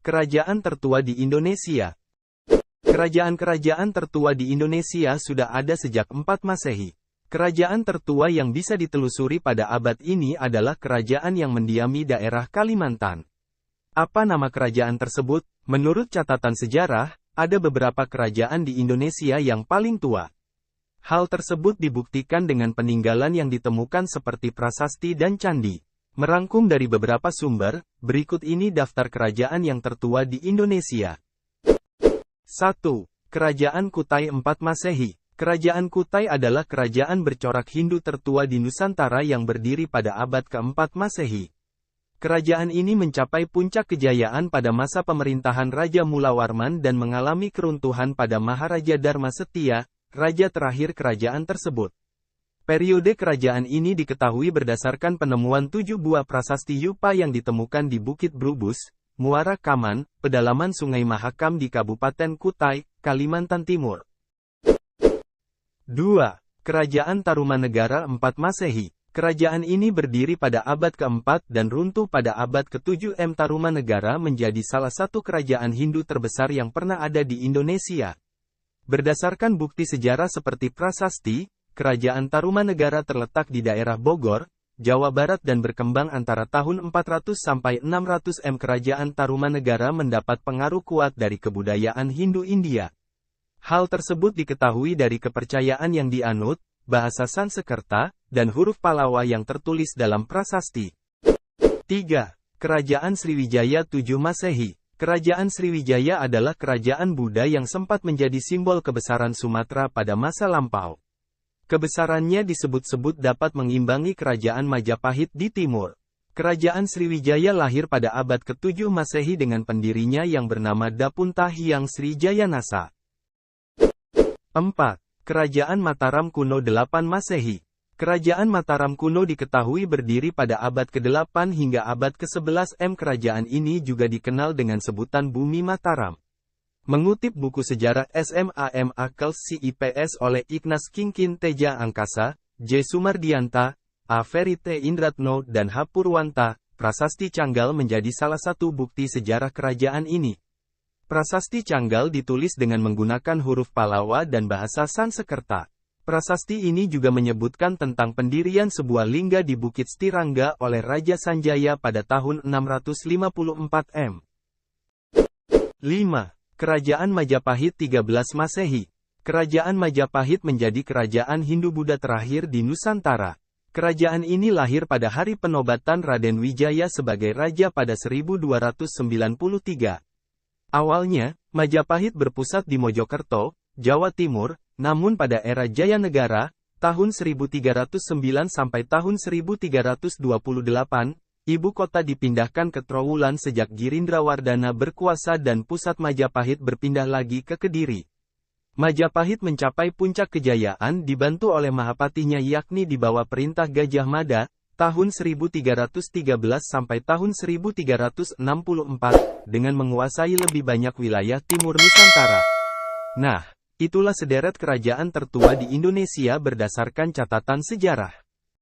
Kerajaan tertua di Indonesia. Kerajaan-kerajaan tertua di Indonesia sudah ada sejak 4 Masehi. Kerajaan tertua yang bisa ditelusuri pada abad ini adalah kerajaan yang mendiami daerah Kalimantan. Apa nama kerajaan tersebut? Menurut catatan sejarah, ada beberapa kerajaan di Indonesia yang paling tua. Hal tersebut dibuktikan dengan peninggalan yang ditemukan seperti prasasti dan candi. Merangkum dari beberapa sumber, berikut ini daftar kerajaan yang tertua di Indonesia. 1. Kerajaan Kutai 4 Masehi. Kerajaan Kutai adalah kerajaan bercorak Hindu tertua di Nusantara yang berdiri pada abad ke-4 Masehi. Kerajaan ini mencapai puncak kejayaan pada masa pemerintahan Raja Mulawarman dan mengalami keruntuhan pada Maharaja Dharma Setia, raja terakhir kerajaan tersebut. Periode kerajaan ini diketahui berdasarkan penemuan 7 buah prasasti Yupa yang ditemukan di Bukit Brubus, Muara Kaman, pedalaman Sungai Mahakam di Kabupaten Kutai, Kalimantan Timur. 2. Kerajaan Tarumanegara 4 Masehi. Kerajaan ini berdiri pada abad ke-4 dan runtuh pada abad ke-7. Tarumanegara menjadi salah satu kerajaan Hindu terbesar yang pernah ada di Indonesia. Berdasarkan bukti sejarah seperti prasasti, Kerajaan Tarumanegara terletak di daerah Bogor, Jawa Barat dan berkembang antara tahun 400 sampai 600 Kerajaan Tarumanegara mendapat pengaruh kuat dari kebudayaan Hindu India. Hal tersebut diketahui dari kepercayaan yang dianut, bahasa Sanskerta, dan huruf Palawa yang tertulis dalam prasasti. 3. Kerajaan Sriwijaya 7 Masehi. Kerajaan Sriwijaya adalah kerajaan Buddha yang sempat menjadi simbol kebesaran Sumatera pada masa lampau. Kebesarannya disebut-sebut dapat mengimbangi kerajaan Majapahit di timur. Kerajaan Sriwijaya lahir pada abad ke-7 Masehi dengan pendirinya yang bernama Dapunta Hyang Srijayanasa. 4. Kerajaan Mataram Kuno 8 Masehi. Kerajaan Mataram kuno diketahui berdiri pada abad ke-8 hingga abad ke-11. Kerajaan ini juga dikenal dengan sebutan Bumi Mataram. Mengutip buku sejarah SMAM Akels CIPS oleh Ignas Kingkin Teja Angkasa, J. Sumardianta, A. Ferite Indratno dan H. Purwanta, prasasti Canggal menjadi salah satu bukti sejarah kerajaan ini. Prasasti Canggal ditulis dengan menggunakan huruf Palawa dan bahasa Sanskerta. Prasasti ini juga menyebutkan tentang pendirian sebuah lingga di Bukit Stirangga oleh Raja Sanjaya pada tahun 654 M. 5. Kerajaan Majapahit 13 Masehi. Kerajaan Majapahit menjadi kerajaan Hindu-Buddha terakhir di Nusantara. Kerajaan ini lahir pada hari penobatan Raden Wijaya sebagai raja pada 1293. Awalnya, Majapahit berpusat di Mojokerto, Jawa Timur, namun pada era Jayanegara, tahun 1309 sampai tahun 1328, ibu kota dipindahkan ke Trowulan sejak Girindrawardana berkuasa dan pusat Majapahit berpindah lagi ke Kediri. Majapahit mencapai puncak kejayaan dibantu oleh Mahapatinya yakni di bawah perintah Gajah Mada, tahun 1313 sampai tahun 1364, dengan menguasai lebih banyak wilayah timur Nusantara. Nah, itulah sederet kerajaan tertua di Indonesia berdasarkan catatan sejarah.